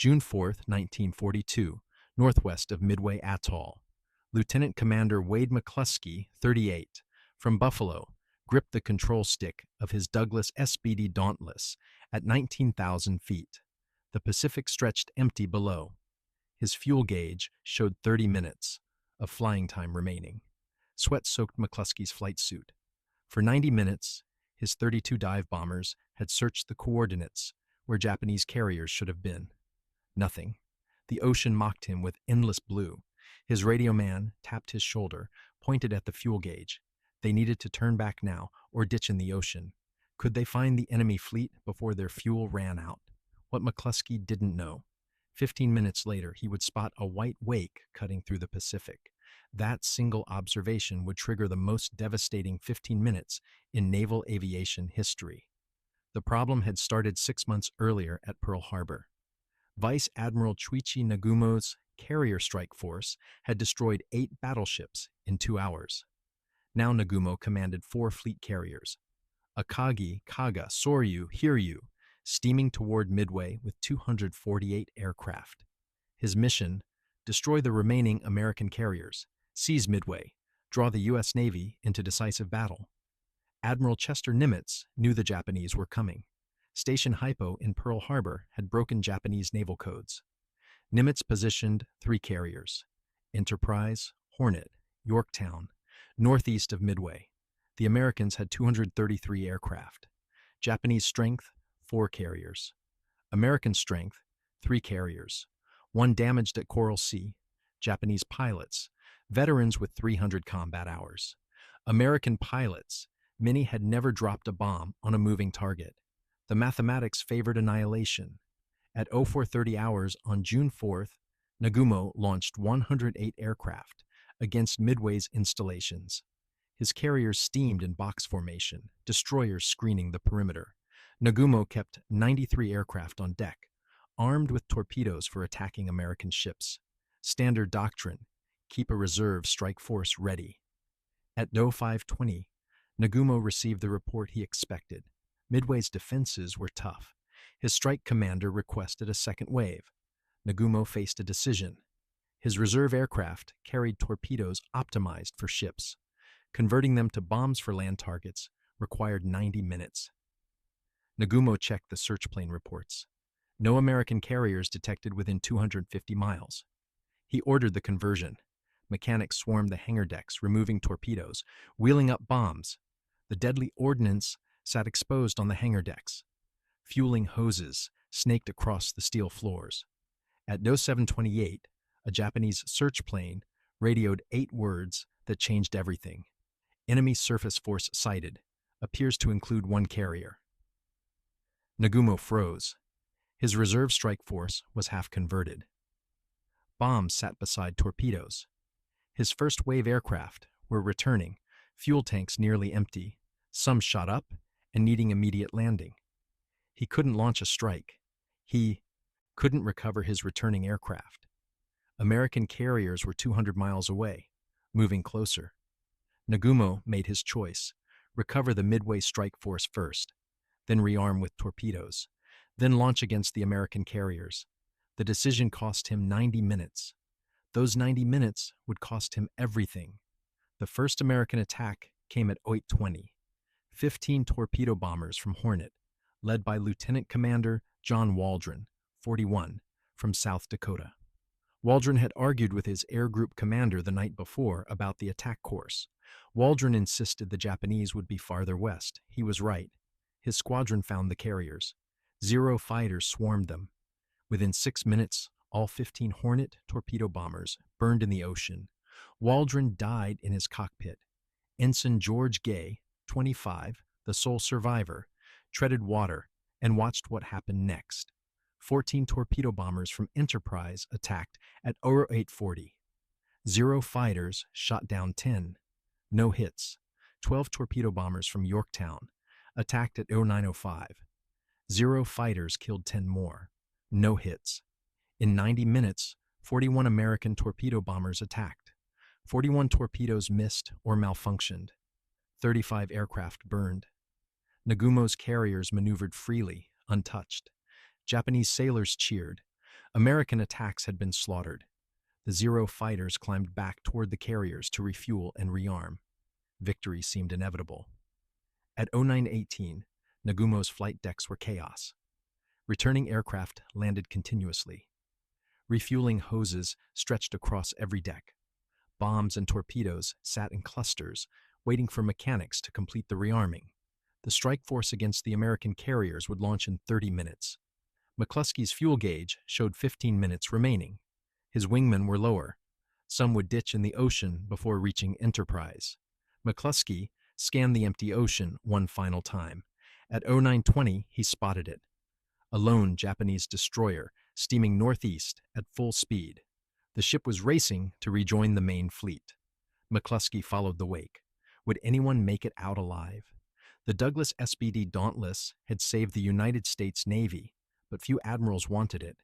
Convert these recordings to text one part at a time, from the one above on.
June 4, 1942, northwest of Midway Atoll. Lieutenant Commander Wade McClusky, 38, from Buffalo, gripped the control stick of his Douglas SBD Dauntless at 19,000 feet. The Pacific stretched empty below. His fuel gauge showed 30 minutes of flying time remaining. Sweat soaked McClusky's flight suit. For 90 minutes, his 32 dive bombers had searched the coordinates where Japanese carriers should have been. Nothing. The ocean mocked him with endless blue. His radio man tapped his shoulder, pointed at the fuel gauge. They needed to turn back now or ditch in the ocean. Could they find the enemy fleet before their fuel ran out? What McClusky didn't know. 15 minutes later, he would spot a white wake cutting through the Pacific. That single observation would trigger the most devastating 15 minutes in naval aviation history. The problem had started 6 months earlier at Pearl Harbor. Vice Admiral Chuichi Nagumo's carrier strike force had destroyed 8 battleships in 2 hours. Now Nagumo commanded 4 fleet carriers, Akagi, Kaga, Soryu, Hiryu, steaming toward Midway with 248 aircraft. His mission: destroy the remaining American carriers, seize Midway, draw the U.S. Navy into decisive battle. Admiral Chester Nimitz knew the Japanese were coming. Station Hypo in Pearl Harbor had broken Japanese naval codes. Nimitz positioned 3 carriers: Enterprise, Hornet, Yorktown, northeast of Midway. The Americans had 233 aircraft. Japanese strength, 4 carriers. American strength, 3 carriers. 1 damaged at Coral Sea. Japanese pilots, veterans with 300 combat hours. American pilots, many had never dropped a bomb on a moving target. The mathematics favored annihilation. At 0430 hours on June 4th, Nagumo launched 108 aircraft against Midway's installations. His carriers steamed in box formation, destroyers screening the perimeter. Nagumo kept 93 aircraft on deck, armed with torpedoes for attacking American ships. Standard doctrine: keep a reserve strike force ready. At 0520, Nagumo received the report he expected. Midway's defenses were tough. His strike commander requested a second wave. Nagumo faced a decision. His reserve aircraft carried torpedoes optimized for ships. Converting them to bombs for land targets required 90 minutes. Nagumo checked the search plane reports. No American carriers detected within 250 miles. He ordered the conversion. Mechanics swarmed the hangar decks, removing torpedoes, wheeling up bombs. The deadly ordnance sat exposed on the hangar decks. Fueling hoses snaked across the steel floors. At 0728, a Japanese search plane radioed 8 words that changed everything. Enemy surface force sighted. Appears to include 1 carrier. Nagumo froze. His reserve strike force was half converted. Bombs sat beside torpedoes. His first wave aircraft were returning, fuel tanks nearly empty, some shot up and needing immediate landing. He couldn't launch a strike. He couldn't recover his returning aircraft. American carriers were 200 miles away, moving closer. Nagumo made his choice: recover the Midway strike force first, then rearm with torpedoes, then launch against the American carriers. The decision cost him 90 minutes. Those 90 minutes would cost him everything. The first American attack came at 0820. 15 torpedo bombers from Hornet, led by Lieutenant Commander John Waldron, 41, from South Dakota. Waldron had argued with his air group commander the night before about the attack course. Waldron insisted the Japanese would be farther west. He was right. His squadron found the carriers. 0 fighters swarmed them. Within 6 minutes, all 15 Hornet torpedo bombers burned in the ocean. Waldron died in his cockpit. Ensign George Gay, 25, the sole survivor, treaded water and watched what happened next. 14 torpedo bombers from Enterprise attacked at 0840. 0 fighters shot down 10. No hits. 12 torpedo bombers from Yorktown attacked at 0905. 0 fighters killed 10 more. No hits. In 90 minutes, 41 American torpedo bombers attacked. 41 torpedoes missed or malfunctioned. 35 aircraft burned. Nagumo's carriers maneuvered freely, untouched. Japanese sailors cheered. American attacks had been slaughtered. The Zero fighters climbed back toward the carriers to refuel and rearm. Victory seemed inevitable. At 0918, Nagumo's flight decks were chaos. Returning aircraft landed continuously. Refueling hoses stretched across every deck. Bombs and torpedoes sat in clusters, waiting for mechanics to complete the rearming. The strike force against the American carriers would launch in 30 minutes. McClusky's fuel gauge showed 15 minutes remaining. His wingmen were lower. Some would ditch in the ocean before reaching Enterprise. McClusky scanned the empty ocean one final time. At 0920, he spotted it. A lone Japanese destroyer steaming northeast at full speed. The ship was racing to rejoin the main fleet. McClusky followed the wake. Would anyone make it out alive? The Douglas SBD Dauntless had saved the United States Navy, but few admirals wanted it.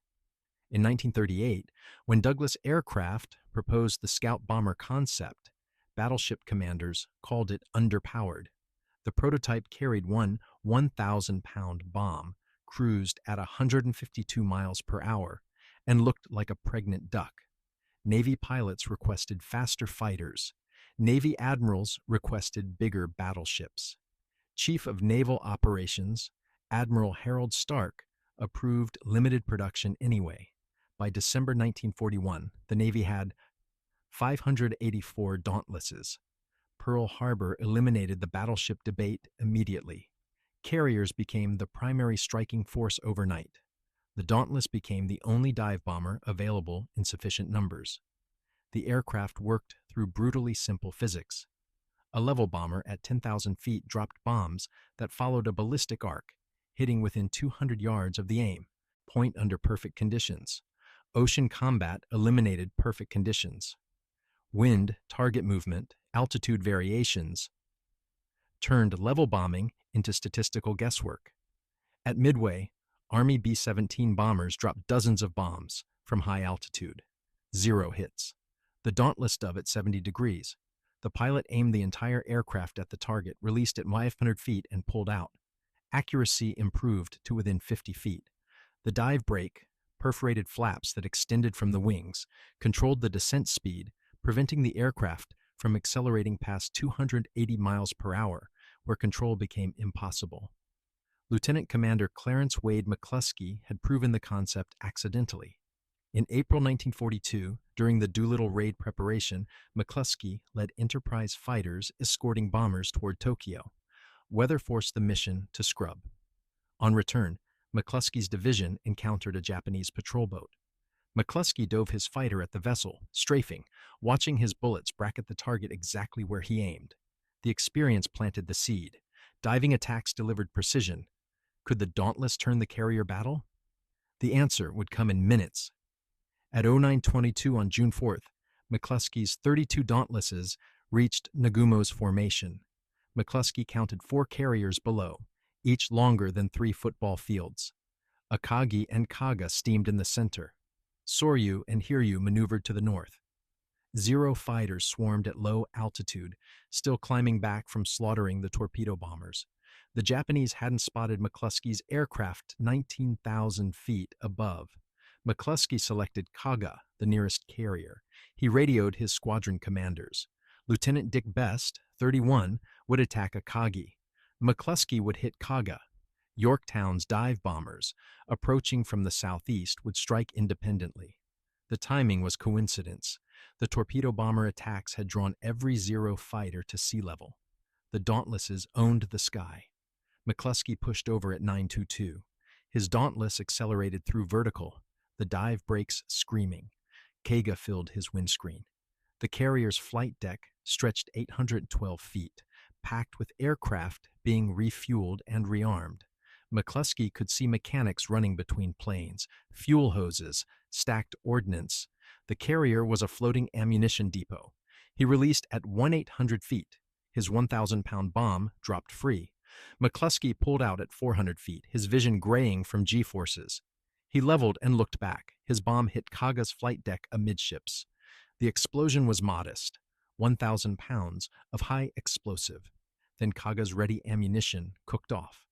In 1938, when Douglas Aircraft proposed the scout bomber concept, battleship commanders called it underpowered. The prototype carried one 1,000-pound bomb, cruised at 152 miles per hour, and looked like a pregnant duck. Navy pilots requested faster fighters. Navy admirals requested bigger battleships. Chief of Naval Operations, Admiral Harold Stark, approved limited production anyway. By December 1941, the Navy had 584 Dauntlesses. Pearl Harbor eliminated the battleship debate immediately. Carriers became the primary striking force overnight. The Dauntless became the only dive bomber available in sufficient numbers. The aircraft worked through brutally simple physics. A level bomber at 10,000 feet dropped bombs that followed a ballistic arc, hitting within 200 yards of the aim, point under perfect conditions. Ocean combat eliminated perfect conditions. Wind, target movement, altitude variations turned level bombing into statistical guesswork. At Midway, Army B-17 bombers dropped dozens of bombs from high altitude. 0 hits. The Dauntless dove at 70 degrees. The pilot aimed the entire aircraft at the target, released at 500 feet, and pulled out. Accuracy improved to within 50 feet. The dive brake, perforated flaps that extended from the wings, controlled the descent speed, preventing the aircraft from accelerating past 280 miles per hour, where control became impossible. Lieutenant Commander Clarence Wade McClusky had proven the concept accidentally. In April 1942, during the Doolittle raid preparation, McClusky led Enterprise fighters escorting bombers toward Tokyo. Weather forced the mission to scrub. On return, McClusky's division encountered a Japanese patrol boat. McClusky dove his fighter at the vessel, strafing, watching his bullets bracket the target exactly where he aimed. The experience planted the seed. Diving attacks delivered precision. Could the Dauntless turn the carrier battle? The answer would come in minutes. At 0922 on June 4th, McClusky's 32 Dauntlesses reached Nagumo's formation. McClusky counted 4 carriers below, each longer than 3 football fields. Akagi and Kaga steamed in the center. Soryu and Hiryu maneuvered to the north. 0 fighters swarmed at low altitude, still climbing back from slaughtering the torpedo bombers. The Japanese hadn't spotted McClusky's aircraft 19,000 feet above. McClusky selected Kaga, the nearest carrier. He radioed his squadron commanders. Lieutenant Dick Best, 31, would attack Akagi. McClusky would hit Kaga. Yorktown's dive bombers, approaching from the southeast, would strike independently. The timing was coincidence. The torpedo bomber attacks had drawn every 0 fighter to sea level. The Dauntlesses owned the sky. McClusky pushed over at 922. His Dauntless accelerated through vertical, the dive brakes screaming. Kaga filled his windscreen. The carrier's flight deck stretched 812 feet, packed with aircraft being refueled and rearmed. McClusky could see mechanics running between planes, fuel hoses, stacked ordnance. The carrier was a floating ammunition depot. He released at 1,800 feet. His 1,000-pound bomb dropped free. McClusky pulled out at 400 feet, his vision graying from G-forces. He leveled and looked back. His bomb hit Kaga's flight deck amidships. The explosion was modest, 1,000 pounds of high explosive. Then Kaga's ready ammunition cooked off.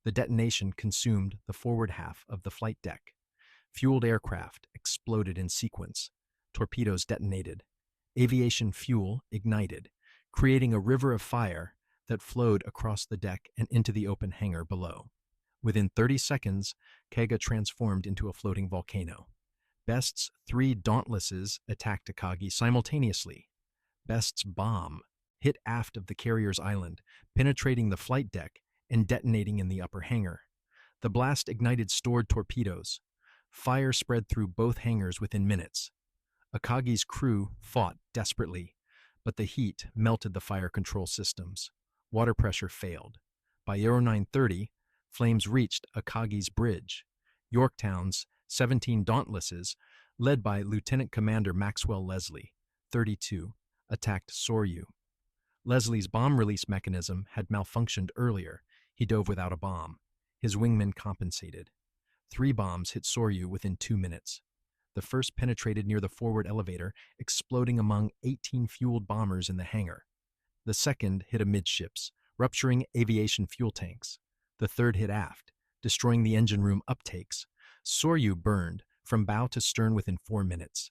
The detonation consumed the forward half of the flight deck. Fueled aircraft exploded in sequence. Torpedoes detonated. Aviation fuel ignited, creating a river of fire that flowed across the deck and into the open hangar below. Within 30 seconds, Kaga transformed into a floating volcano. Best's 3 Dauntlesses attacked Akagi simultaneously. Best's bomb hit aft of the carrier's island, penetrating the flight deck and detonating in the upper hangar. The blast ignited stored torpedoes. Fire spread through both hangars within minutes. Akagi's crew fought desperately, but the heat melted the fire control systems. Water pressure failed. By 0930, flames reached Akagi's bridge. Yorktown's 17 Dauntlesses, led by Lieutenant Commander Maxwell Leslie, 32, attacked Soryu. Leslie's bomb release mechanism had malfunctioned earlier. He dove without a bomb. His wingmen compensated. 3 bombs hit Soryu within 2 minutes. The first penetrated near the forward elevator, exploding among 18 fueled bombers in the hangar. The second hit amidships, rupturing aviation fuel tanks. The third hit aft, destroying the engine room uptakes. Soryu burned from bow to stern within 4 minutes.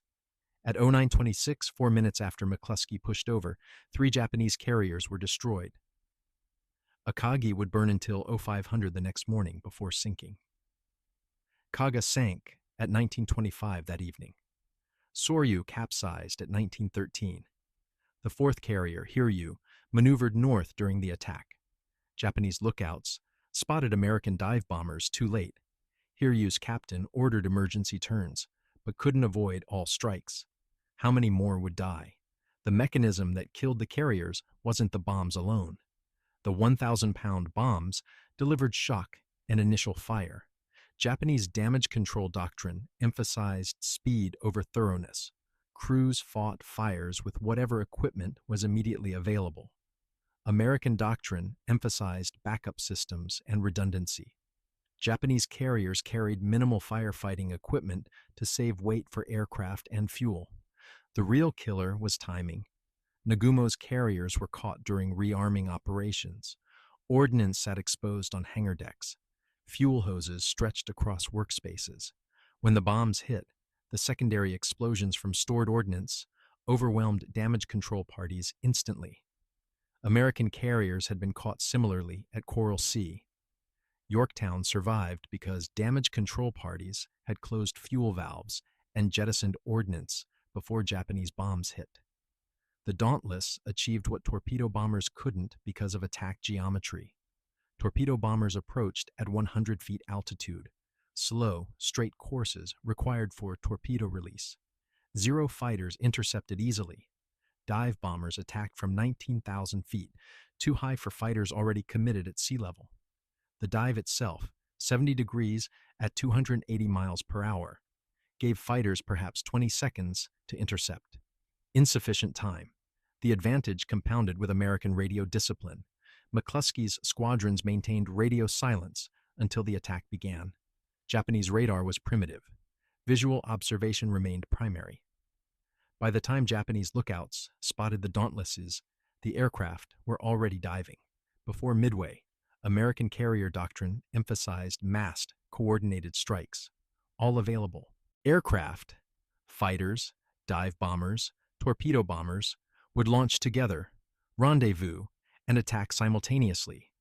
At 0926, 4 minutes after McClusky pushed over, 3 Japanese carriers were destroyed. Akagi would burn until 0500 the next morning before sinking. Kaga sank at 1925 that evening. Soryu capsized at 1913. The 4th carrier, Hiryu, maneuvered north during the attack. Japanese lookouts spotted American dive bombers too late. Hiryu's captain ordered emergency turns, but couldn't avoid all strikes. How many more would die? The mechanism that killed the carriers wasn't the bombs alone. The 1,000-pound bombs delivered shock and initial fire. Japanese damage control doctrine emphasized speed over thoroughness. Crews fought fires with whatever equipment was immediately available. American doctrine emphasized backup systems and redundancy. Japanese carriers carried minimal firefighting equipment to save weight for aircraft and fuel. The real killer was timing. Nagumo's carriers were caught during rearming operations. Ordnance sat exposed on hangar decks. Fuel hoses stretched across workspaces. When the bombs hit, the secondary explosions from stored ordnance overwhelmed damage control parties instantly. American carriers had been caught similarly at Coral Sea. Yorktown survived because damage control parties had closed fuel valves and jettisoned ordnance before Japanese bombs hit. The Dauntless achieved what torpedo bombers couldn't because of attack geometry. Torpedo bombers approached at 100 feet altitude, slow, straight courses required for torpedo release. 0 fighters intercepted easily. Dive bombers attacked from 19,000 feet, too high for fighters already committed at sea level. The dive itself, 70 degrees at 280 miles per hour, gave fighters perhaps 20 seconds to intercept. Insufficient time. The advantage compounded with American radio discipline. McClusky's squadrons maintained radio silence until the attack began. Japanese radar was primitive. Visual observation remained primary. By the time Japanese lookouts spotted the Dauntlesses, the aircraft were already diving. Before Midway, American carrier doctrine emphasized massed, coordinated strikes. All available. Aircraft, fighters, dive bombers, torpedo bombers, would launch together, rendezvous, and attack simultaneously.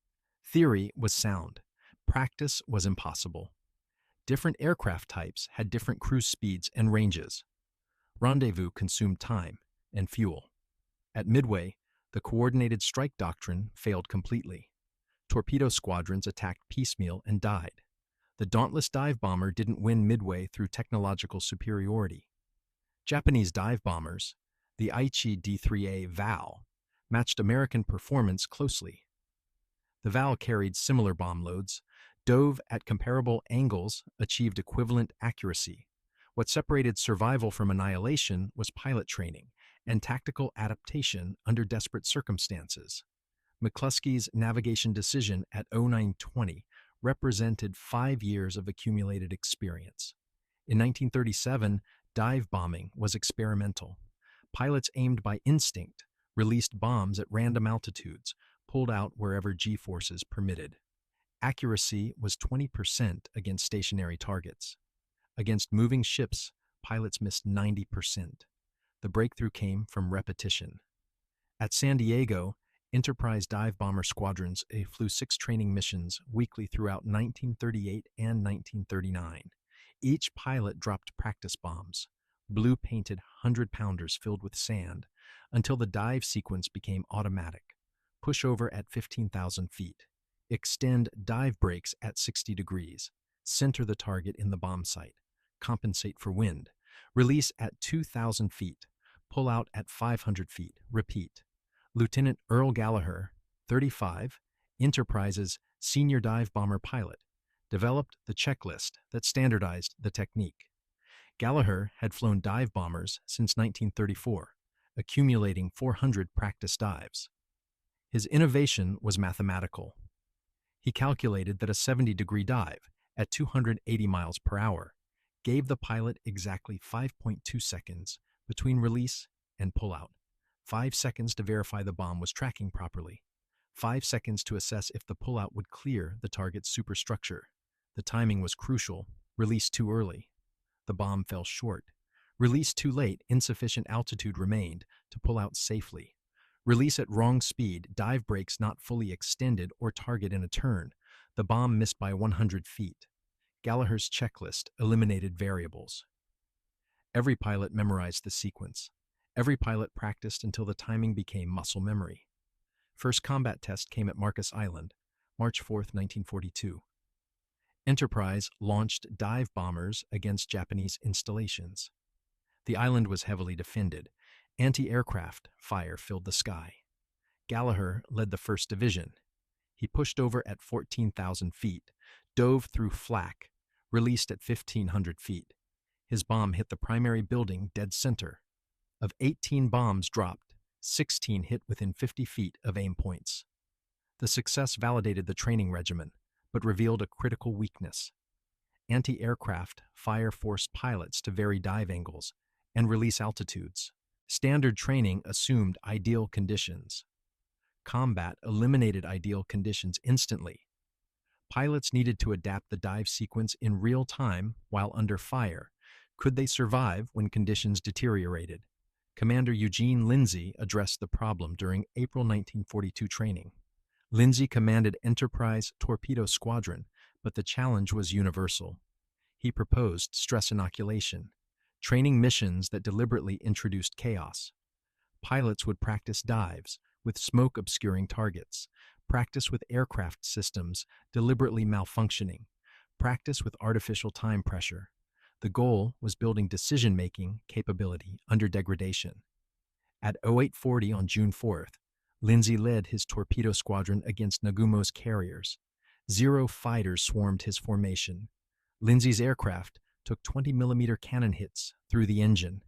Theory was sound. Practice was impossible. Different aircraft types had different cruise speeds and ranges. Rendezvous consumed time and fuel. At Midway, the coordinated strike doctrine failed completely. Torpedo squadrons attacked piecemeal and died. The Dauntless dive bomber didn't win Midway through technological superiority. Japanese dive bombers, the Aichi D3A Val, matched American performance closely. The Val carried similar bomb loads, dove at comparable angles, achieved equivalent accuracy. What separated survival from annihilation was pilot training and tactical adaptation under desperate circumstances. McClusky's navigation decision at 0920 represented 5 years of accumulated experience. In 1937, dive bombing was experimental. Pilots aimed by instinct, released bombs at random altitudes, pulled out wherever G-forces permitted. Accuracy was 20% against stationary targets. Against moving ships, pilots missed 90%. The breakthrough came from repetition. At San Diego, Enterprise dive bomber squadrons flew 6 training missions weekly throughout 1938 and 1939. Each pilot dropped practice bombs, blue-painted 100-pounders filled with sand, until the dive sequence became automatic. Push over at 15,000 feet. Extend dive breaks at 60 degrees. Center the target in the bomb site. Compensate for wind. Release at 2,000 feet. Pull out at 500 feet. Repeat. Lieutenant Earl Gallagher, 35, Enterprise's senior dive bomber pilot, developed the checklist that standardized the technique. Gallagher had flown dive bombers since 1934, accumulating 400 practice dives. His innovation was mathematical. He calculated that a 70-degree dive at 280 miles per hour gave the pilot exactly 5.2 seconds between release and pullout, 5 seconds to verify the bomb was tracking properly, 5 seconds to assess if the pullout would clear the target's superstructure. The timing was crucial. Release too early. The bomb fell short. Release too late. Insufficient altitude remained to pull out safely. Release at wrong speed. Dive brakes not fully extended or target in a turn. The bomb missed by 100 feet. Gallagher's checklist eliminated variables. Every pilot memorized the sequence. Every pilot practiced until the timing became muscle memory. First combat test came at Marcus Island, March 4, 1942. Enterprise launched dive bombers against Japanese installations. The island was heavily defended. Anti-aircraft fire filled the sky. Gallagher led the 1st Division. He pushed over at 14,000 feet, dove through flak, released at 1,500 feet. His bomb hit the primary building dead center. Of 18 bombs dropped, 16 hit within 50 feet of aim points. The success validated the training regimen, but revealed a critical weakness. Anti-aircraft fire forced pilots to vary dive angles and release altitudes. Standard training assumed ideal conditions. Combat eliminated ideal conditions instantly. Pilots needed to adapt the dive sequence in real time while under fire. Could they survive when conditions deteriorated? Commander Eugene Lindsay addressed the problem during April 1942 training. Lindsay commanded Enterprise Torpedo Squadron, but the challenge was universal. He proposed stress inoculation, training missions that deliberately introduced chaos. Pilots would practice dives with smoke obscuring targets, practice with aircraft systems deliberately malfunctioning, practice with artificial time pressure. The goal was building decision-making capability under degradation. At 0840 on June 4th, Lindsay led his torpedo squadron against Nagumo's carriers. 0 fighters swarmed his formation. Lindsay's aircraft took 20mm cannon hits through the engine.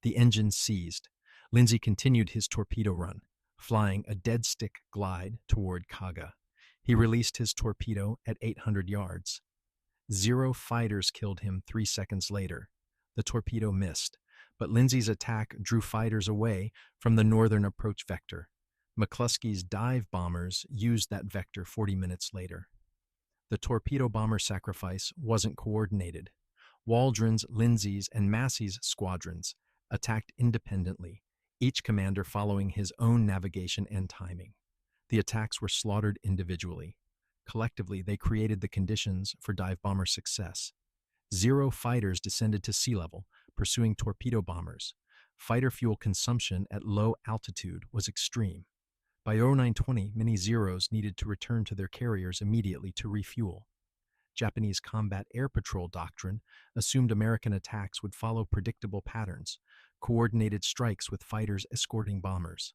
The engine seized. Lindsay continued his torpedo run, flying a dead stick glide toward Kaga. He released his torpedo at 800 yards. 0 fighters killed him 3 seconds later. The torpedo missed, but Lindsay's attack drew fighters away from the northern approach vector. McClusky's dive bombers used that vector 40 minutes later. The torpedo bomber sacrifice wasn't coordinated. Waldron's, Lindsay's, and Massey's squadrons attacked independently, each commander following his own navigation and timing. The attacks were slaughtered individually. Collectively, they created the conditions for dive bomber success. 0 fighters descended to sea level, pursuing torpedo bombers. Fighter fuel consumption at low altitude was extreme. By 0920, many Zeros needed to return to their carriers immediately to refuel. Japanese combat air patrol doctrine assumed American attacks would follow predictable patterns, coordinated strikes with fighters escorting bombers.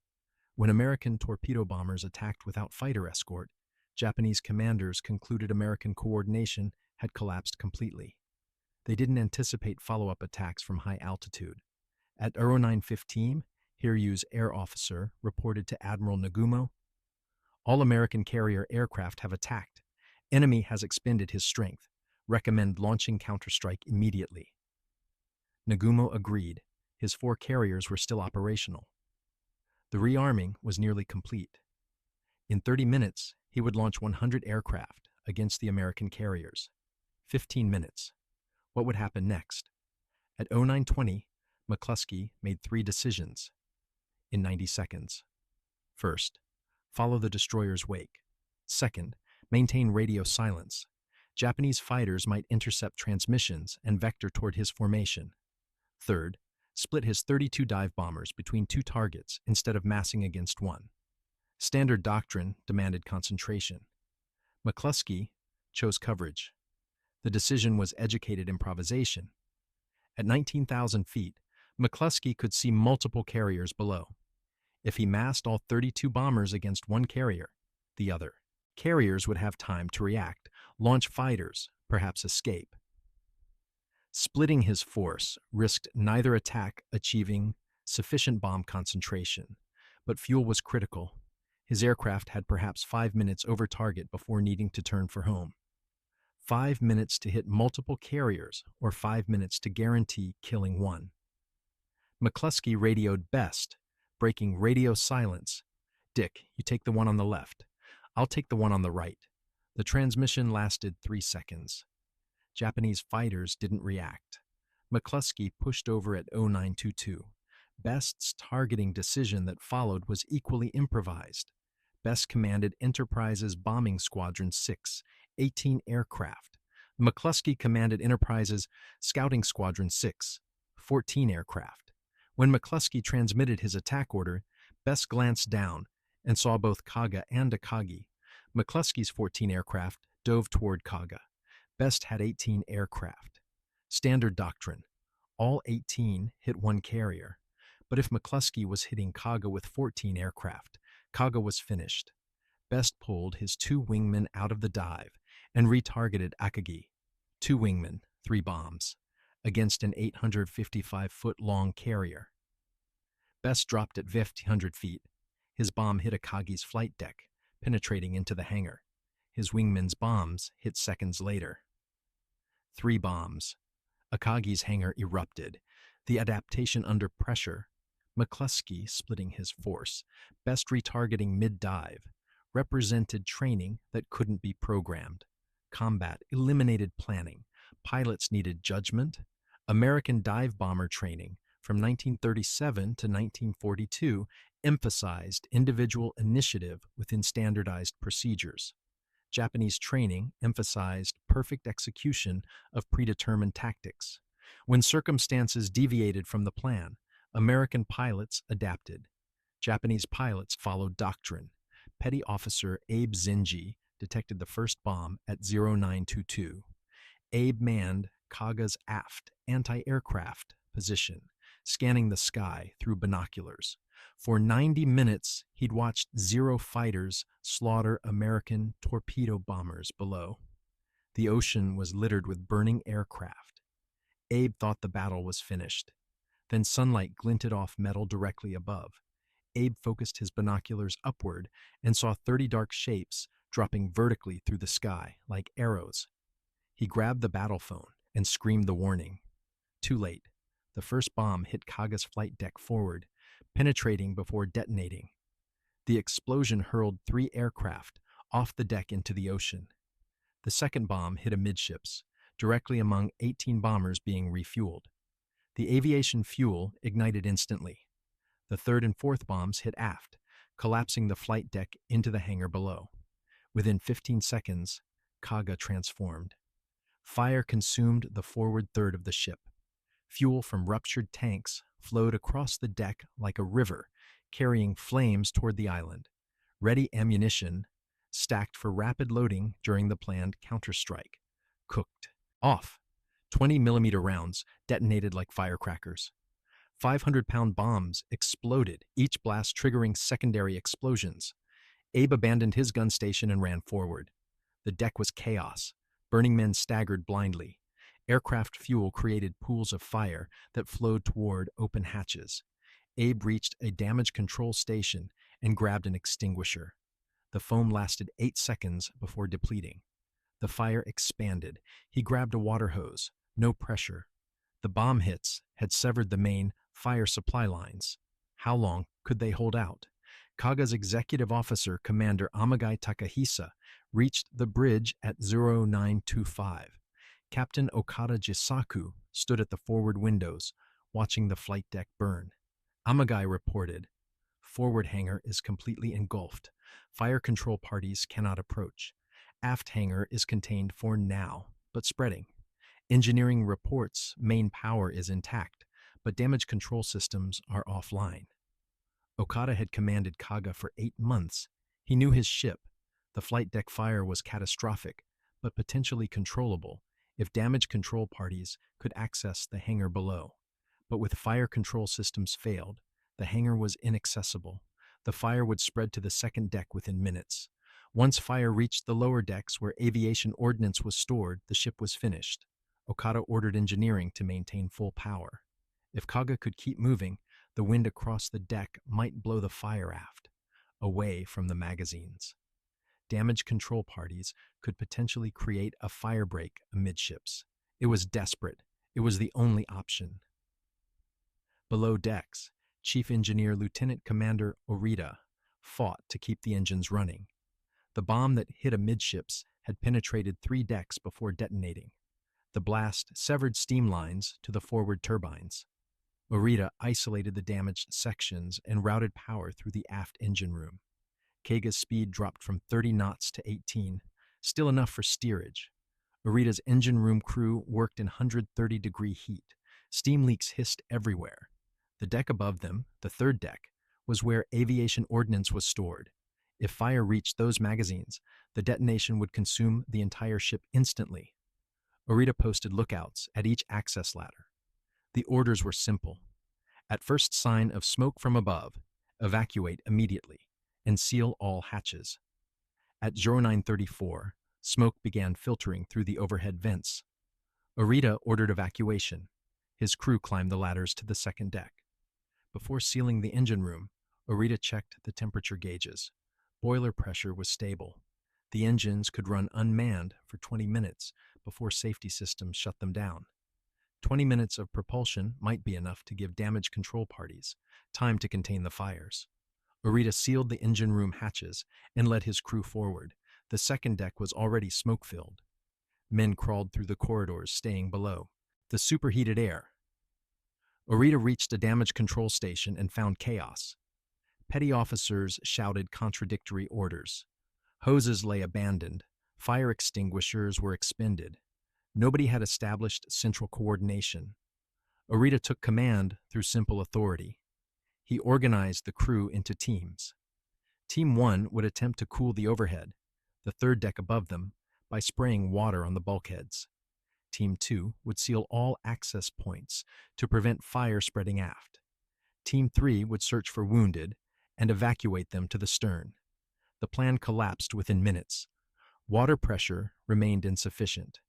When American torpedo bombers attacked without fighter escort, Japanese commanders concluded American coordination had collapsed completely. They didn't anticipate follow-up attacks from high altitude. At 0915, Hiryu's air officer reported to Admiral Nagumo, "All American carrier aircraft have attacked. Enemy has expended his strength. Recommend launching counterstrike immediately." Nagumo agreed. His 4 carriers were still operational. The rearming was nearly complete. In 30 minutes, he would launch 100 aircraft against the American carriers. 15 minutes. What would happen next? At 0920, McClusky made 3 decisions in 90 seconds. First, follow the destroyer's wake. Second, maintain radio silence. Japanese fighters might intercept transmissions and vector toward his formation. Third, split his 32 dive bombers between 2 targets instead of massing against one. Standard doctrine demanded concentration. McClusky chose coverage. The decision was educated improvisation. At 19,000 feet, McClusky could see multiple carriers below. If he massed all 32 bombers against one carrier, the other carriers would have time to react, launch fighters, perhaps escape. Splitting his force risked neither attack achieving sufficient bomb concentration, but fuel was critical. His aircraft had perhaps 5 minutes over target before needing to turn for home. 5 minutes to hit multiple carriers, or 5 minutes to guarantee killing one. McClusky radioed best, breaking radio silence. "Dick, you take the one on the left. I'll take the one on the right." The transmission lasted 3 seconds. Japanese fighters didn't react. McClusky pushed over at 0922. Best's targeting decision that followed was equally improvised. Best commanded Enterprise's Bombing Squadron 6, 18 aircraft. McClusky commanded Enterprise's Scouting Squadron 6, 14 aircraft. When McClusky transmitted his attack order, Best glanced down and saw both Kaga and Akagi. McClusky's 14 aircraft dove toward Kaga. Best had 18 aircraft. Standard doctrine: all 18 hit one carrier. But if McClusky was hitting Kaga with 14 aircraft, Kaga was finished. Best pulled his 2 wingmen out of the dive and retargeted Akagi. 2 wingmen, 3 bombs, against an 855-foot-long carrier. Best dropped at 1,500 feet. His bomb hit Akagi's flight deck, penetrating into the hangar. His wingman's bombs hit seconds later. 3 bombs. Akagi's hangar erupted. The adaptation under pressure. McClusky splitting his force. Best retargeting mid-dive. Represented training that couldn't be programmed. Combat eliminated planning. Pilots needed judgment. American dive bomber training from 1937 to 1942 emphasized individual initiative within standardized procedures. Japanese training emphasized perfect execution of predetermined tactics. When circumstances deviated from the plan, American pilots adapted. Japanese pilots followed doctrine. Petty Officer Abe Zenji detected the first bomb at 0922. Abe manned Kaga's aft anti-aircraft position, scanning the sky through binoculars. For 90 minutes, he'd watched 0 fighters slaughter American torpedo bombers below. The ocean was littered with burning aircraft. Abe thought the battle was finished. Then sunlight glinted off metal directly above. Abe focused his binoculars upward and saw 30 dark shapes dropping vertically through the sky like arrows. He grabbed the battle phone and screamed the warning. Too late. The first bomb hit Kaga's flight deck forward, penetrating before detonating. The explosion hurled 3 aircraft off the deck into the ocean. The second bomb hit amidships, directly among 18 bombers being refueled. The aviation fuel ignited instantly. The third and fourth bombs hit aft, collapsing the flight deck into the hangar below. Within 15 seconds, Kaga transformed. Fire consumed the forward third of the ship. Fuel from ruptured tanks flowed across the deck like a river, carrying flames toward the island. Ready ammunition, stacked for rapid loading during the planned counterstrike. Cooked. Off. 20-millimeter rounds detonated like firecrackers. 500-pound bombs exploded, each blast triggering secondary explosions. Abe abandoned his gun station and ran forward. The deck was chaos. Burning men staggered blindly. Aircraft fuel created pools of fire that flowed toward open hatches. Abe reached a damage control station and grabbed an extinguisher. The foam lasted 8 seconds before depleting. The fire expanded. He grabbed a water hose. No pressure. The bomb hits had severed the main fire supply lines. How long could they hold out? Kaga's executive officer, Commander Amagai Takahisa, reached the bridge at 0925. Captain Okada Jisaku stood at the forward windows, watching the flight deck burn. Amagai reported, "Forward hangar is completely engulfed. Fire control parties cannot approach. Aft hangar is contained for now, but spreading. Engineering reports main power is intact, but damage control systems are offline." Okada had commanded Kaga for 8 months. He knew his ship. The flight deck fire was catastrophic, but potentially controllable if damage control parties could access the hangar below. But with fire control systems failed, the hangar was inaccessible. The fire would spread to the second deck within minutes. Once fire reached the lower decks where aviation ordnance was stored, the ship was finished. Okada ordered engineering to maintain full power. If Kaga could keep moving, the wind across the deck might blow the fire aft, away from the magazines. Damage control parties could potentially create a fire break amidships. It was desperate. It was the only option. Below decks, Chief Engineer Lieutenant Commander Orita fought to keep the engines running. The bomb that hit amidships had penetrated 3 decks before detonating. The blast severed steam lines to the forward turbines. Orita isolated the damaged sections and routed power through the aft engine room. Kaga's speed dropped from 30 knots to 18, still enough for steerage. Orita's engine room crew worked in 130-degree heat. Steam leaks hissed everywhere. The deck above them, the third deck, was where aviation ordnance was stored. If fire reached those magazines, the detonation would consume the entire ship instantly. Orita posted lookouts at each access ladder. The orders were simple. At first sign of smoke from above, evacuate immediately and seal all hatches. At 0934, smoke began filtering through the overhead vents. Orita ordered evacuation. His crew climbed the ladders to the second deck. Before sealing the engine room, Orita checked the temperature gauges. Boiler pressure was stable. The engines could run unmanned for 20 minutes before safety systems shut them down. 20 minutes of propulsion might be enough to give damage control parties time to contain the fires. Orita sealed the engine room hatches and led his crew forward. The second deck was already smoke-filled. Men crawled through the corridors, staying below. The superheated air. Orita reached a damage control station and found chaos. Petty officers shouted contradictory orders. Hoses lay abandoned. Fire extinguishers were expended. Nobody had established central coordination. Orita took command through simple authority. He organized the crew into teams. Team 1 would attempt to cool the overhead, the third deck above them, by spraying water on the bulkheads. Team 2 would seal all access points to prevent fire spreading aft. Team 3 would search for wounded and evacuate them to the stern. The plan collapsed within minutes. Water pressure remained insufficient.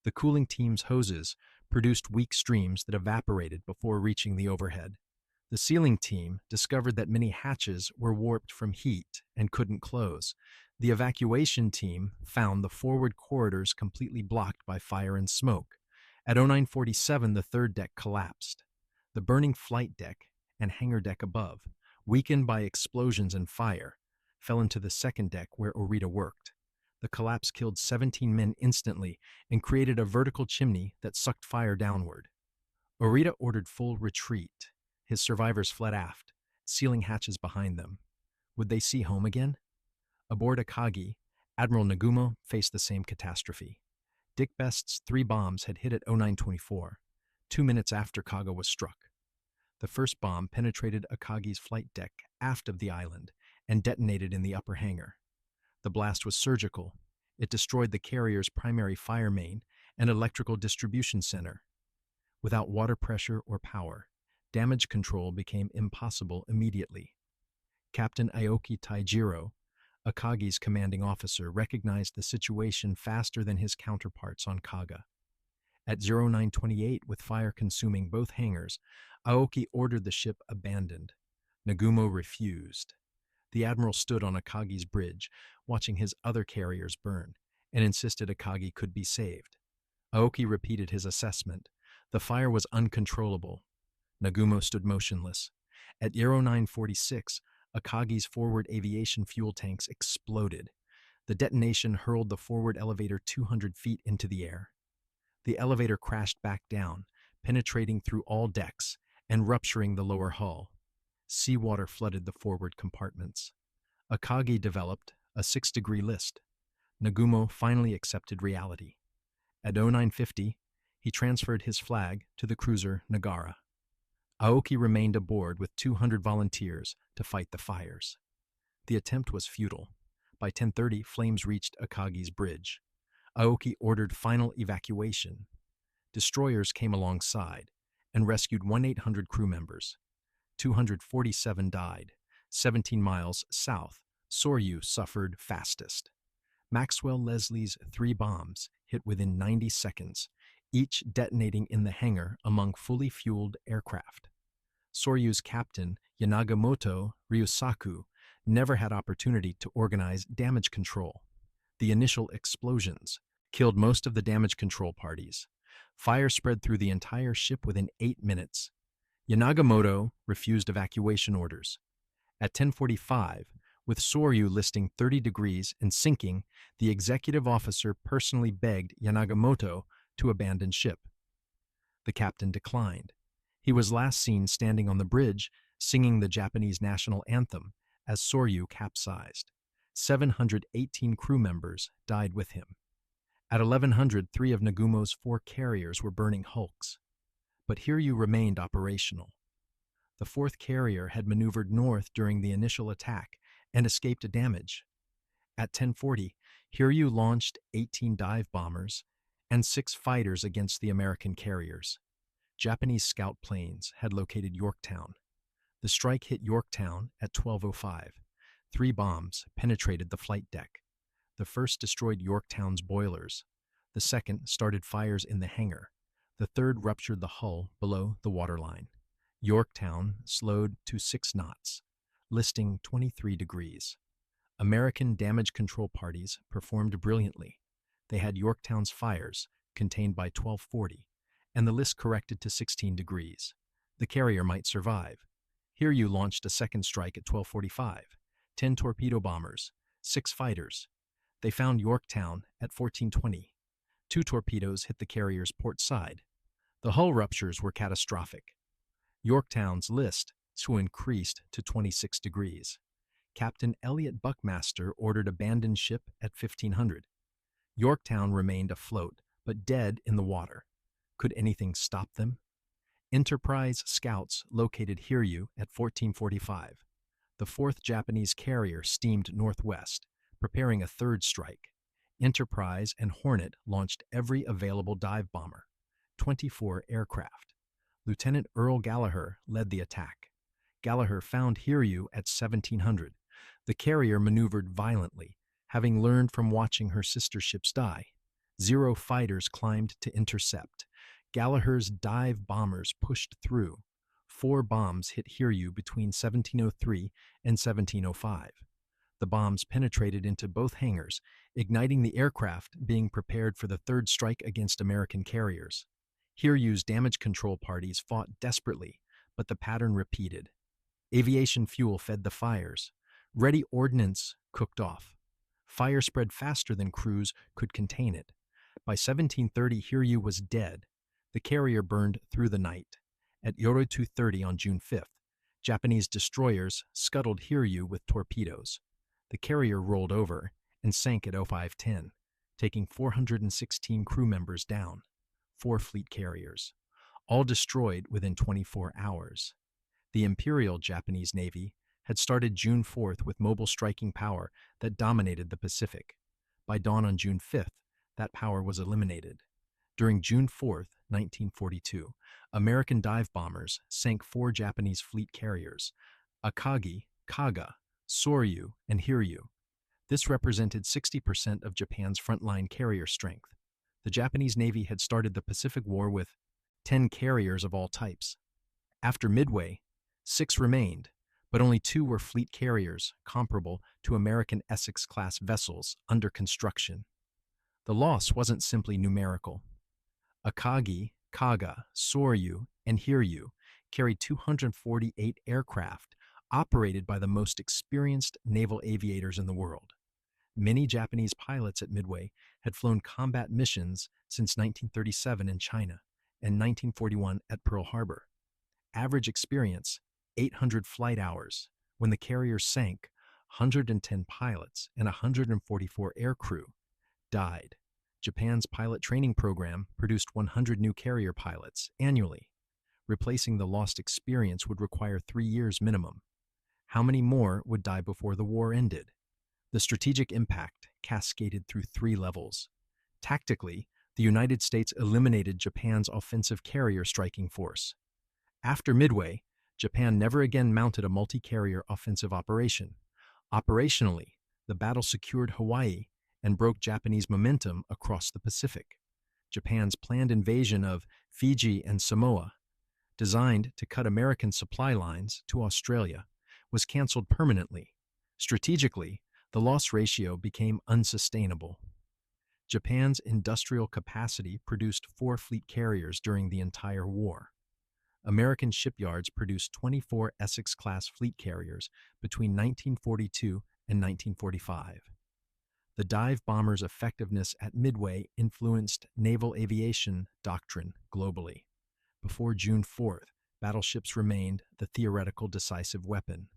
The cooling team's hoses produced weak streams that evaporated before reaching the overhead. The sealing team discovered that many hatches were warped from heat and couldn't close. The evacuation team found the forward corridors completely blocked by fire and smoke. At 0947, the third deck collapsed. The burning flight deck and hangar deck above, weakened by explosions and fire, fell into the second deck where Orita worked. The collapse killed 17 men instantly and created a vertical chimney that sucked fire downward. Orita ordered full retreat. His survivors fled aft, sealing hatches behind them. Would they see home again? Aboard Akagi, Admiral Nagumo faced the same catastrophe. Dick Best's 3 bombs had hit at 0924, 2 minutes after Kaga was struck. The first bomb penetrated Akagi's flight deck aft of the island and detonated in the upper hangar. The blast was surgical. It destroyed the carrier's primary fire main and electrical distribution center. Without water pressure or power, damage control became impossible immediately. Captain Aoki Taijiro, Akagi's commanding officer, recognized the situation faster than his counterparts on Kaga. At 0928, with fire consuming both hangars, Aoki ordered the ship abandoned. Nagumo refused. The admiral stood on Akagi's bridge, watching his other carriers burn, and insisted Akagi could be saved. Aoki repeated his assessment. The fire was uncontrollable. Nagumo stood motionless. At 0946, Akagi's forward aviation fuel tanks exploded. The detonation hurled the forward elevator 200 feet into the air. The elevator crashed back down, penetrating through all decks and rupturing the lower hull. Seawater flooded the forward compartments. Akagi developed a 6-degree list. Nagumo finally accepted reality. At 0950, he transferred his flag to the cruiser Nagara. Aoki remained aboard with 200 volunteers to fight the fires. The attempt was futile. By 10:30, flames reached Akagi's bridge. Aoki ordered final evacuation. Destroyers came alongside and rescued 1,800 crew members. 247 died. 17 miles south, Soryu suffered fastest. Maxwell Leslie's 3 bombs hit within 90 seconds, each detonating in the hangar among fully fueled aircraft. Soryu's captain, Yanagamoto Ryusaku, never had opportunity to organize damage control. The initial explosions killed most of the damage control parties. Fire spread through the entire ship within 8 minutes. Yanagamoto refused evacuation orders. At 10:45, with Soryu listing 30 degrees and sinking, the executive officer personally begged Yanagamoto to abandon ship. The captain declined. He was last seen standing on the bridge, singing the Japanese national anthem as Soryu capsized. 718 crew members died with him. At 1100, 3 of Nagumo's 4 carriers were burning hulks. But Hiryu remained operational. The 4th carrier had maneuvered north during the initial attack and escaped damage. At 10:40, Hiryu launched 18 dive bombers and 6 fighters against the American carriers. Japanese scout planes had located Yorktown. The strike hit Yorktown at 12:05. 3 bombs penetrated the flight deck. The first destroyed Yorktown's boilers. The second started fires in the hangar. The third ruptured the hull below the waterline. Yorktown slowed to 6 knots, listing 23 degrees. American damage control parties performed brilliantly. They had Yorktown's fires contained by 1240, and the list corrected to 16 degrees. The carrier might survive. Hiryu launched a second strike at 12:45. 10 torpedo bombers, 6 fighters. They found Yorktown at 14:20. 2 torpedoes hit the carrier's port side. The hull ruptures were catastrophic. Yorktown's list so increased to 26 degrees. Captain Elliot Buckmaster ordered abandoned ship at 1500. Yorktown remained afloat, but dead in the water. Could anything stop them? Enterprise scouts located Hiryu at 14:45. The 4th Japanese carrier steamed northwest, preparing a 3rd strike. Enterprise and Hornet launched every available dive bomber, 24 aircraft. Lieutenant Earl Gallagher led the attack. Gallagher found Hiryu at 1700. The carrier maneuvered violently, having learned from watching her sister ships die. 0 fighters climbed to intercept. Gallagher's dive bombers pushed through. 4 bombs hit Hiryu between 1703 and 1705. The bombs penetrated into both hangars, igniting the aircraft being prepared for the 3rd strike against American carriers. Hiryu's damage control parties fought desperately, but the pattern repeated. Aviation fuel fed the fires. Ready ordnance cooked off. Fire spread faster than crews could contain it. By 1730, Hiryu was dead. The carrier burned through the night. At Yoro 2:30 on June 5th, Japanese destroyers scuttled Hiryu with torpedoes. The carrier rolled over and sank at 0510, taking 416 crew members down. 4 fleet carriers, all destroyed within 24 hours. The Imperial Japanese Navy had started June 4th with mobile striking power that dominated the Pacific. By dawn on June 5th, that power was eliminated. During June 4th, 1942, American dive bombers sank 4 Japanese fleet carriers, Akagi, Kaga, Soryu, and Hiryu. This represented 60% of Japan's frontline carrier strength. The Japanese Navy had started the Pacific War with 10 carriers of all types. After Midway, 6 remained, but only 2 were fleet carriers comparable to American Essex-class vessels under construction. The loss wasn't simply numerical. Akagi, Kaga, Soryu, and Hiryu carried 248 aircraft operated by the most experienced naval aviators in the world. Many Japanese pilots at Midway had flown combat missions since 1937 in China and 1941 at Pearl Harbor. Average experience, 800 flight hours. When the carrier sank, 110 pilots and 144 aircrew died. Japan's pilot training program produced 100 new carrier pilots annually. Replacing the lost experience would require 3 years minimum. How many more would die before the war ended? The strategic impact cascaded through 3 levels. Tactically, the United States eliminated Japan's offensive carrier striking force. After Midway, Japan never again mounted a multi-carrier offensive operation. Operationally, the battle secured Hawaii and broke Japanese momentum across the Pacific. Japan's planned invasion of Fiji and Samoa, designed to cut American supply lines to Australia, was canceled permanently. Strategically, the loss ratio became unsustainable. Japan's industrial capacity produced 4 fleet carriers during the entire war. American shipyards produced 24 Essex-class fleet carriers between 1942 and 1945. The dive bombers' effectiveness at Midway influenced naval aviation doctrine globally. Before June 4th, battleships remained the theoretical decisive weapon.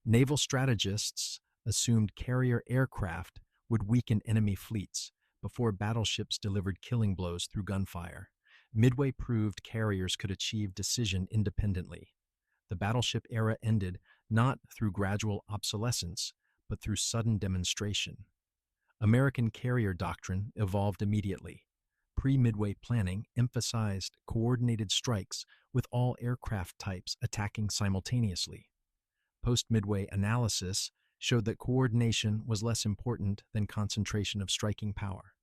Naval strategists assumed carrier aircraft would weaken enemy fleets before battleships delivered killing blows through gunfire. Midway proved carriers could achieve decision independently. The battleship era ended not through gradual obsolescence, but through sudden demonstration. American carrier doctrine evolved immediately. Pre-Midway planning emphasized coordinated strikes with all aircraft types attacking simultaneously. Post-Midway analysis showed that coordination was less important than concentration of striking power.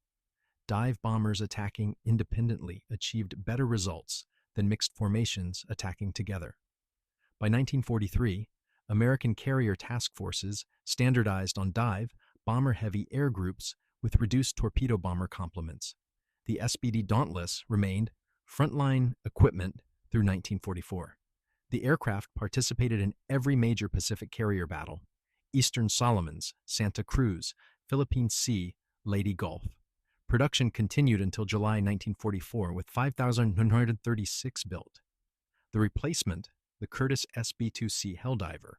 Dive bombers attacking independently achieved better results than mixed formations attacking together. By 1943, American carrier task forces standardized on dive, bomber-heavy air groups with reduced torpedo bomber complements. The SBD Dauntless remained frontline equipment through 1944. The aircraft participated in every major Pacific carrier battle: Eastern Solomons, Santa Cruz, Philippine Sea, Leyte Gulf. Production continued until July 1944 with 5,936 built. The replacement, the Curtiss SB-2C Helldiver,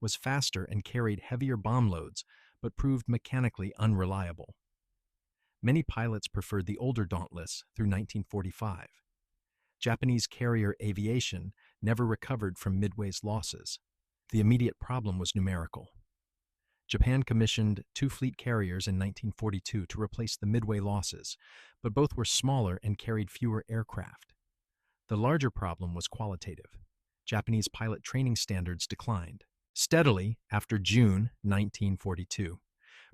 was faster and carried heavier bomb loads, but proved mechanically unreliable. Many pilots preferred the older Dauntless through 1945. Japanese carrier Aviation never recovered from Midway's losses. The immediate problem was numerical. Japan commissioned 2 fleet carriers in 1942 to replace the Midway losses, but both were smaller and carried fewer aircraft. The larger problem was qualitative. Japanese pilot training standards declined steadily after June 1942.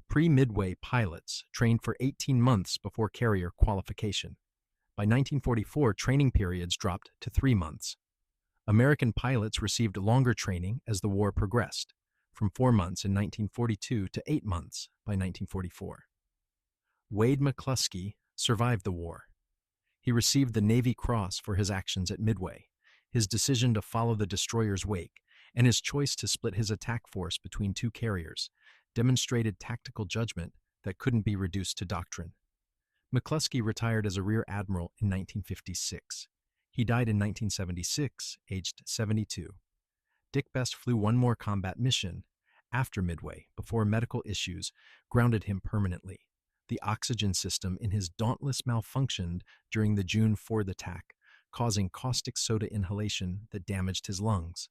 Pre-Midway pilots trained for 18 months before carrier qualification. By 1944, training periods dropped to 3 months. American pilots received longer training as the war progressed, from 4 months in 1942 to 8 months by 1944. Wade McClusky survived the war. He received the Navy Cross for his actions at Midway, his decision to follow the destroyer's wake, and his choice to split his attack force between 2 carriers demonstrated tactical judgment that couldn't be reduced to doctrine. McClusky retired as a Rear Admiral in 1956. He died in 1976, aged 72. Dick Best flew 1 more combat mission after Midway before medical issues grounded him permanently. The oxygen system in his Dauntless malfunctioned during the June 4th attack, causing caustic soda inhalation that damaged his lungs.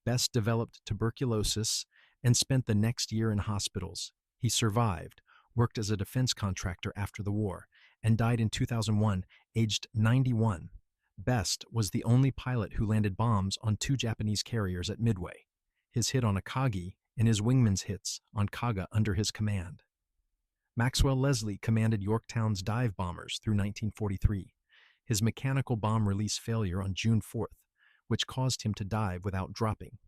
Best developed tuberculosis and spent the next year in hospitals. He survived, worked as a defense contractor after the war, and died in 2001, aged 91. Best was the only pilot who landed bombs on 2 Japanese carriers at Midway, his hit on Akagi and his wingman's hits on Kaga under his command. Maxwell Leslie commanded Yorktown's dive bombers through 1943. His mechanical bomb release failure on June 4th, which caused him to dive without dropping,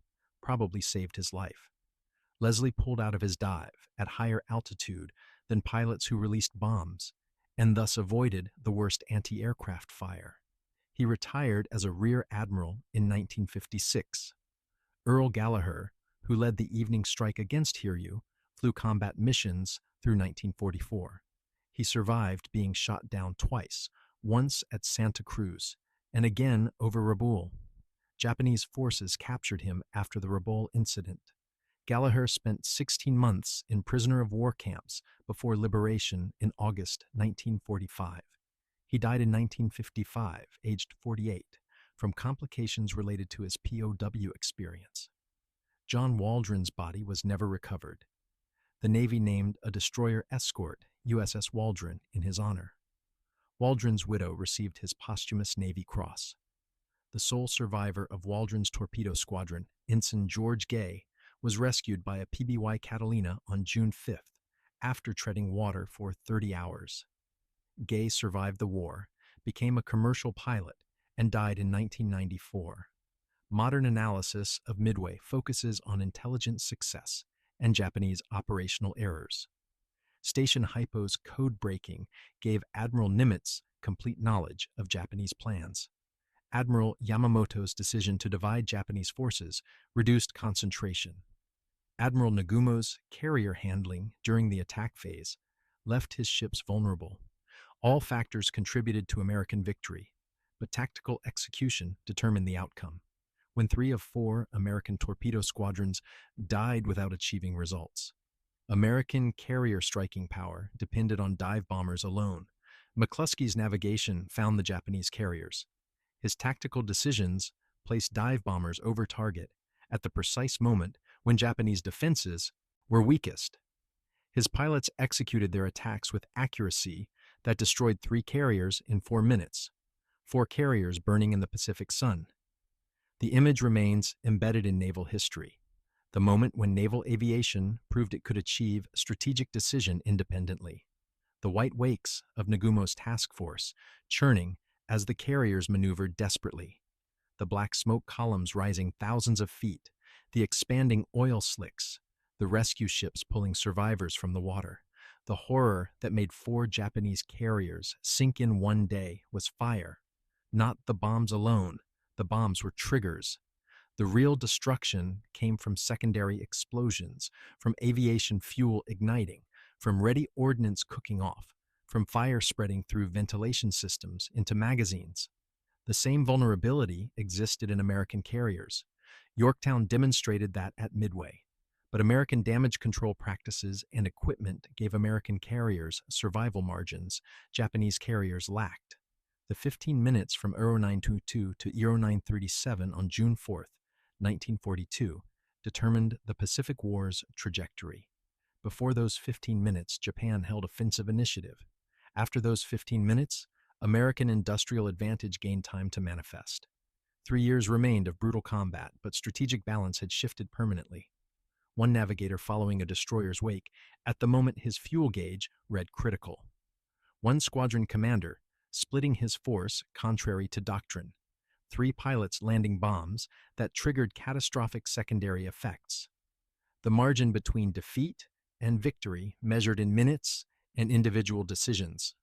probably saved his life. Leslie pulled out of his dive at higher altitude than pilots who released bombs, and thus avoided the worst anti-aircraft fire. He retired as a Rear Admiral in 1956. Earl Gallagher, who led the evening strike against Hiryu, flew combat missions through 1944. He survived being shot down twice, once at Santa Cruz and again over Rabaul. Japanese forces captured him after the Rabaul incident. Gallagher spent 16 months in prisoner of war camps before liberation in August 1945. He died in 1955, aged 48, from complications related to his POW experience. John Waldron's body was never recovered. The Navy named a destroyer escort, USS Waldron, in his honor. Waldron's widow received his posthumous Navy Cross. The sole survivor of Waldron's torpedo squadron, Ensign George Gay, was rescued by a PBY Catalina on June 5th, after treading water for 30 hours. Gay survived the war, became a commercial pilot, and died in 1994. Modern analysis of Midway focuses on intelligence success and Japanese operational errors. Station Hypo's code breaking gave Admiral Nimitz complete knowledge of Japanese plans. Admiral Yamamoto's decision to divide Japanese forces reduced concentration. Admiral Nagumo's carrier handling during the attack phase left his ships vulnerable. All factors contributed to American victory, but tactical execution determined the outcome, when 3 of 4 American torpedo squadrons died without achieving results. American carrier striking power depended on dive bombers alone. McClusky's navigation found the Japanese carriers. His tactical decisions placed dive bombers over target at the precise moment when Japanese defenses were weakest. His pilots executed their attacks with accuracy that destroyed 3 carriers in 4 minutes, 4 carriers burning in the Pacific sun. The image remains embedded in naval history, the moment when naval aviation proved it could achieve strategic decision independently. The white wakes of Nagumo's task force churning as the carriers maneuvered desperately, the black smoke columns rising thousands of feet, the expanding oil slicks, the rescue ships pulling survivors from the water. The horror that made 4 Japanese carriers sink in one day was fire. Not the bombs alone. The bombs were triggers. The real destruction came from secondary explosions, from aviation fuel igniting, from ready ordnance cooking off, from fire spreading through ventilation systems into magazines. The same vulnerability existed in American carriers. Yorktown demonstrated that at Midway. But American damage control practices and equipment gave American carriers survival margins Japanese carriers lacked. The 15 minutes from 0922 to 0937 on June 4, 1942, determined the Pacific War's trajectory. Before those 15 minutes, Japan held offensive initiative. After those 15 minutes, American industrial advantage gained time to manifest. 3 years remained of brutal combat, but strategic balance had shifted permanently. One navigator following a destroyer's wake, at the moment his fuel gauge read critical. One squadron commander, splitting his force contrary to doctrine. 3 pilots landing bombs that triggered catastrophic secondary effects. The margin between defeat and victory measured in minutes and individual decisions.